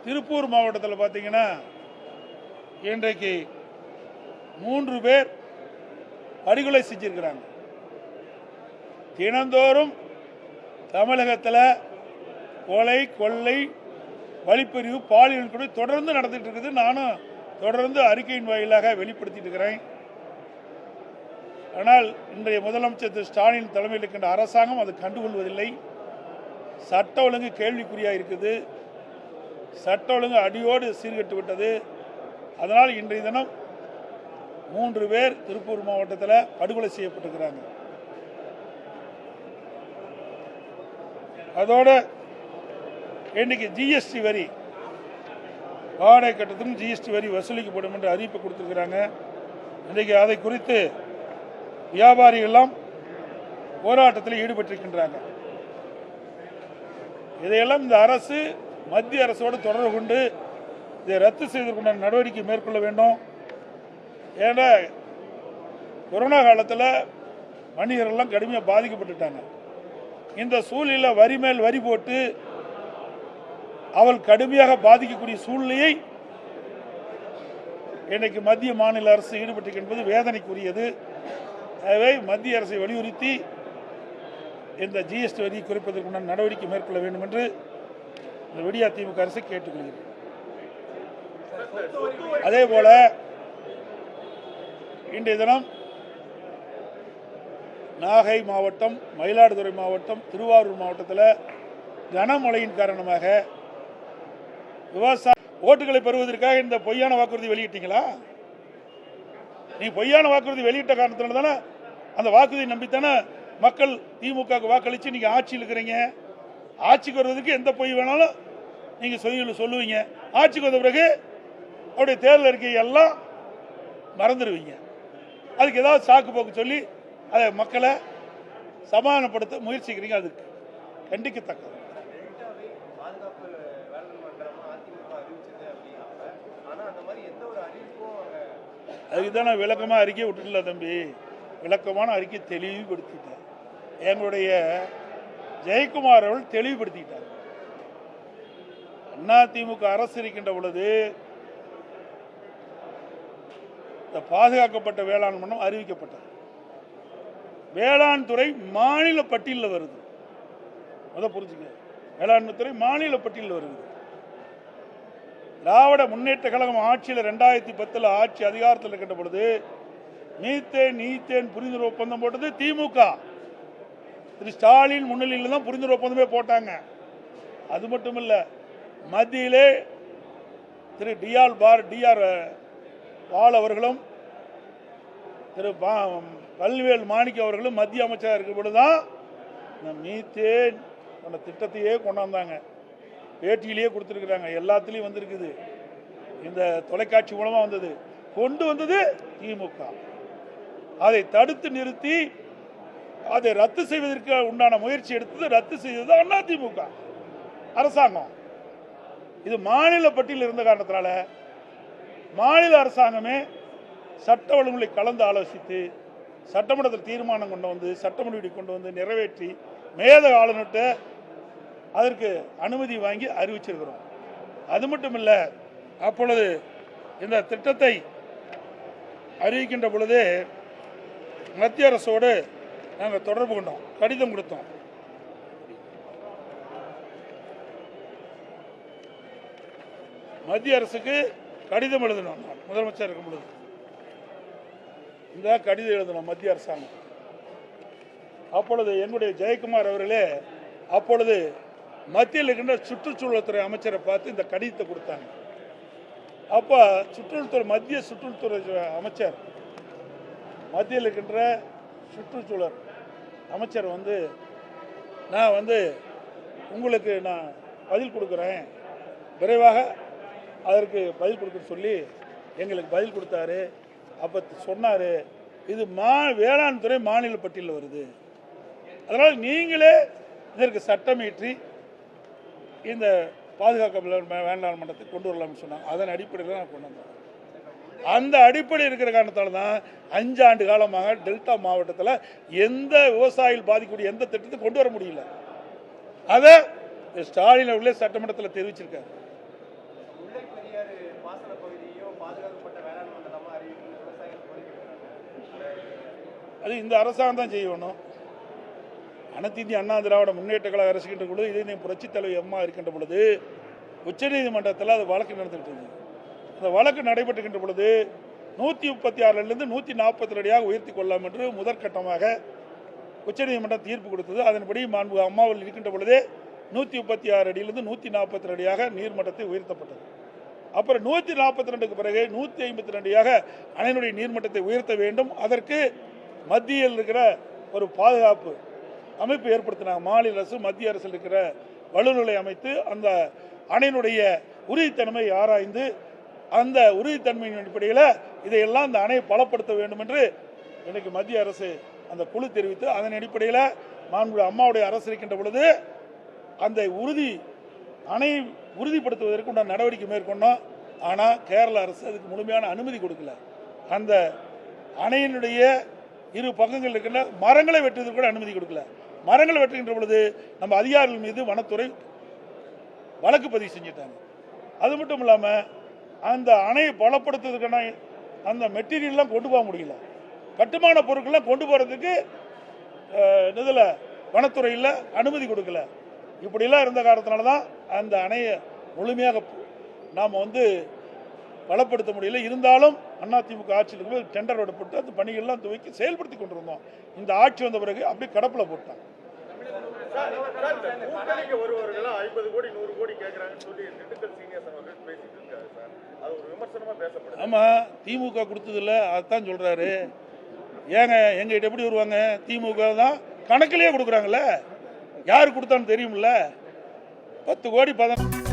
திருப்பூர் மாவட்டத்தில் பார்த்தீங்கன்னா இன்றைக்கு 3 பேர் படுகொலை செஞ்சிருக்கிறாங்க. தினந்தோறும் தமிழகத்தில் கொலை, கொள்ளை, வழிப்பறிவு, பாலியல் கூட தொடர்ந்து நடந்துட்டு இருக்குது. நானும் தொடர்ந்து அறிக்கையின் வாயிலாக வெளிப்படுத்திட்டு இருக்கிறேன். ஆனால் இன்றைய முதலமைச்சர் திரு ஸ்டாலின் தலைமையில் இருக்கின்ற அரசாங்கம் அது கண்டுகொள்வதில்லை. சட்ட ஒழுங்கு கேள்விக்குறியாக இருக்குது. சட்ட ஒழுங்கு அடியோடு சீர்கட்டு விட்டது. அதனால் இன்றைய தினம் 3 பேர் திருப்பூர் மாவட்டத்தில் படுகொலை செய்யப்பட்டிருக்கிறாங்க. அதோட இன்னைக்கு ஜிஎஸ்டி வரி, வாடகை கட்டணத்துக்கும் ஜிஎஸ்டி வரி வசூலிக்கப்படும் என்று அறிவிப்பு கொடுத்திருக்கிறாங்க. இன்றைக்கு அதை குறித்து வியாபாரிகள் போராட்டத்தில் ஈடுபட்டிருக்கின்றாங்க. இதையெல்லாம் இந்த அரசு மத்திய அரசோடு தொடர்பு கொண்டு இதை ரத்து செய்வதற்குண்டான நடவடிக்கை மேற்கொள்ள வேண்டும். ஏன்னா கொரோனா காலத்தில் வணிகர்கள்லாம் கடுமையாக பாதிக்கப்பட்டுட்டாங்க. இந்த சூழ்நிலையில் வரி மேல் வரி போட்டு அவள் கடுமையாக பாதிக்கக்கூடிய சூழ்நிலையை இன்னைக்கு மத்திய மாநில அரசு ஈடுபட்டு என்பது வேதனைக்குரியது. எனவே மத்திய அரசை வலியுறுத்தி இந்த ஜிஎஸ்டி வரியை குறைப்பதற்குண்டான நடவடிக்கை மேற்கொள்ள வேண்டும் என்று இந்த விடியா திமுக அரசை கேட்டுக்கொள்கிறேன். அதே போல இன்றைய தினம் நாகை மாவட்டம், மயிலாடுதுறை மாவட்டம், திருவாரூர் மாவட்டத்தில் கனமழையின் காரணமாக விவசாய ஓட்டுகளை பெறுவதற்காக இந்த பொய்யான வாக்குறுதி வெளியிட்டீங்களா? நீ பொய்யான வாக்குறுதி வெளியிட்ட காரணத்தினால தானே அந்த வாக்குறுதியை நம்பித்தானே மக்கள் திமுக வாக்களித்து நீங்கள் ஆட்சியில் இருக்கிறீங்க. ஆட்சிக்கு வருவதற்கு எந்த பொய் வேணாலும் நீங்கள் சொல்லுவீங்க. ஆட்சிக்கு வந்த பிறகு அவருடைய தேர்தல் அறிக்கையெல்லாம் மறந்துடுவீங்க. அதுக்கு ஏதாவது சாக்கு போக்கு சொல்லி அதை மக்களை சமாதானப்படுத்த முயற்சிக்கிறீங்க. அதுக்கு கண்டிக்கத்தக்கது. அதுக்கு தான் நான் விளக்கமாக அறிக்கை விட்டுல தம்பி, விளக்கமான அறிக்கை தெளிவுபடுத்திட்டேன். எங்களுடைய ஜெயக்குமார் அவர்கள் தெளிவுபடுத்திட்டார். அதிமுக அரசு இருக்கின்ற பொழுது இந்த பாதுகாக்கப்பட்ட வேளாண் மன்றம் அறிவிக்கப்பட்டது. வேளாண் துறை மாநில பட்டியலில் வருது. அதை புரிஞ்சுங்க, வேளாண்மை துறை மாநில பட்டியலில் வருது. திராவிட முன்னேற்ற கழகம் ஆட்சியில் 2010 ஆட்சி அதிகாரத்தில் இருக்கின்ற பொழுது நீத்தேன் புரிந்துணர்வு ஒப்பந்தம் போட்டது திமுக. திரு ஸ்டாலின் முன்னிலையில் தான் புரிந்துணர்வு ஒப்பந்தமே போட்டாங்க. அது மட்டும் இல்லை, மத்தியிலே திரு டிஆர் பால் அவர்களும் திரு பல்வேல் மாணிக்க அவர்களும் மத்திய அமைச்சராக இருக்கும் பொழுதுதான் இந்த மீத்தேன் அந்த திட்டத்தையே கொண்டாந்தாங்க. பேட்டியிலேயே கொடுத்துருக்குறாங்க, எல்லாத்துலேயும் வந்திருக்குது. இந்த தொலைக்காட்சி மூலமாக வந்தது, கொண்டு வந்தது திமுக. அதை தடுத்து நிறுத்தி அதை ரத்து செய்வதற்கு உண்டான முயற்சி எடுத்தது, ரத்து செய்தது அதிமுக அரசாங்கம். இது மாநில பட்டியலில் இருந்த காரணத்தினால மாநில அரசாங்கமே சட்ட ஒழுங்குகளை கலந்து ஆலோசித்து சட்டமன்றத்தில் தீர்மானம் கொண்டு வந்து சட்ட முடிவை கொண்டு வந்து நிறைவேற்றி மேதக ஆளுநர்கிட்ட அதற்கு அனுமதி வாங்கி அறிவிச்சிருக்கிறோம். அது மட்டும் இல்லை, அப்பொழுது இந்த திட்டத்தை அறிவிக்கின்ற பொழுதே மத்திய அரசோடு நாங்கள் தொடர்பு கொண்டோம், கடிதம் கொடுத்தோம். மத்திய அரசுக்கு கடிதம் எழுதணும். முதலமைச்சர் இருக்கும் பொழுது இந்த கடிதம் எழுதணும் மத்திய அரசாங்கம். அப்பொழுது என்னுடைய ஜெயக்குமார் அவர்களே அப்பொழுது மத்தியில் இருக்கின்ற சுற்றுச்சூழல் துறை அமைச்சரை பார்த்து இந்த கடிதத்தை கொடுத்தாங்க. அப்போ மத்திய சுற்றுச்சூழல் அமைச்சர், மத்தியில் இருக்கின்ற சுற்றுச்சூழல் அமைச்சர் நான் உங்களுக்கு நான் பதில் கொடுக்குறேன், விரைவாக அதற்கு பதில் கொடுக்க சொல்லி எங்களுக்கு பதில் கொடுத்தாரு. அப்போ சொன்னார், இது வேளாண் துறை மாநில பட்டியலில் வருது, அதனால் நீங்களே இதற்கு சட்டம் இயற்றி இந்த பாதுகாக்கப்பட்ட வேளாண் மன்றத்தை கொண்டு வரலாம்னு சொன்னாங்க. அதன் அடிப்படையில் நான் கொண்டு வந்தேன். அந்த அடிப்படை இருக்கிற காரணத்தால் தான் 5 ஆண்டு காலமாக டெல்டா மாவட்டத்தில் எந்த விவசாயிகள் பாதிக்கக்கூடிய எந்த திட்டத்தை கொண்டு வர முடியல. அதை ஸ்டாலின் அவர்களே சட்டமன்றத்தில் தெரிவிச்சிருக்காரு. பாசன பகுதியையும் பாதுகாக்கப்பட்ட வேளாண் மண்டலமா அறிவிக்கணும் விவசாயிகள் கோரிக்கை வைக்கிறாங்க. அது இந்த அரசாங்கம் தான் செய்யணும். அனைத்து இந்திய அண்ணா திராவிட முன்னேற்ற கழக அரசுகின்ற பொழுது இதே புரட்சித் தலைவர் அம்மா இருக்கின்ற பொழுது உச்சநீதிமன்றத்தில் அது வழக்கு நடந்துகிட்டு இருந்தது. அந்த வழக்கு நடைபெற்றுகின்ற பொழுது 136 142 அடியாக உயர்த்தி கொள்ளலாம் என்று முதற்கட்டமாக உச்சநீதிமன்றம் தீர்ப்பு கொடுத்தது. அதன்படி மாண்பு அம்மாவில் இருக்கின்ற பொழுதே 136 அடியிலிருந்து 142 அடியாக நீர்மட்டத்தை உயர்த்தப்பட்டது. அப்புறம் 142க்கு பிறகு 152 அடியாக அணையினுடைய நீர்மட்டத்தை உயர்த்த வேண்டும். அதற்கு மத்தியில் இருக்கிற ஒரு பாதுகாப்பு அமைப்பு ஏற்படுத்தினாங்க. மாநில அரசு மத்திய அரசில் இருக்கிற வலுநிலை அமைத்து அந்த அணையினுடைய உறுதித்தன்மை ஆராய்ந்து அந்த உறுதித்தன்மையின் அடிப்படையில் இதையெல்லாம் அந்த அணையை பலப்படுத்த வேண்டும் என்று இன்னைக்கு மத்திய அரசு அந்த குழு தெரிவித்து அதன் அடிப்படையில் மாண்பு அம்மாவுடைய அரசு இருக்கின்ற பொழுது அந்த அணையை உறுதிப்படுத்துவதற்கு உண்டான நடவடிக்கை மேற்கொண்டோம். ஆனால் கேரள அரசு அதுக்கு முழுமையான அனுமதி கொடுக்கல. அந்த அணையினுடைய இரு பக்கங்கள் இருக்கின்ற மரங்களை வெட்டுவதற்கு கூட அனுமதி கொடுக்கல. மரங்களை வெட்டுகின்ற பொழுது நம்ம அதிகாரிகள் மீது வனத்துறை வழக்கு பதிவு செஞ்சிட்டாங்க. அது மட்டும் இல்லாமல் அந்த அணையை பலப்படுத்துவதற்கான அந்த மெட்டீரியல்லாம் கொண்டு போக முடியல. கட்டுமான பொருட்கள்லாம் கொண்டு போகிறதுக்கு இதில் வனத்துறையில் அனுமதி கொடுக்கல. இப்படிலாம் இருந்த காரணத்தினால தான் அந்த அணையை முழுமையாக நாம் பலப்படுத்த முடியல. இருந்தாலும் அதிமுக ஆட்சியில் இருக்கும்போது டெண்டர் விடப்பட்டு அந்த பணிகள்லாம் துவக்கி செயல்படுத்தி கொண்டிருந்தோம். இந்த ஆட்சி வந்த பிறகு அப்படி கடப்பில் போட்டாங்க. வருவர்கள் 50 கோடி 100 கோடி கேட்கறாங்கன்னு சொல்லி திண்டுக்கல் சீனியர்ஸ் அவர்கள் பேசிட்டு இருக்காரு சார். அது ஒரு விமர்சனமா பேசப்படுது. ஆமாம், திமுக கொடுத்ததில்ல, அதுதான் சொல்கிறாரு. ஏங்க எங்ககிட்ட எப்படி வருவாங்க? திமுக தான் கணக்கிலேயே கொடுக்குறாங்கல்ல, யார் கொடுத்தான்னு தெரியுமில்ல. 10 கோடி 15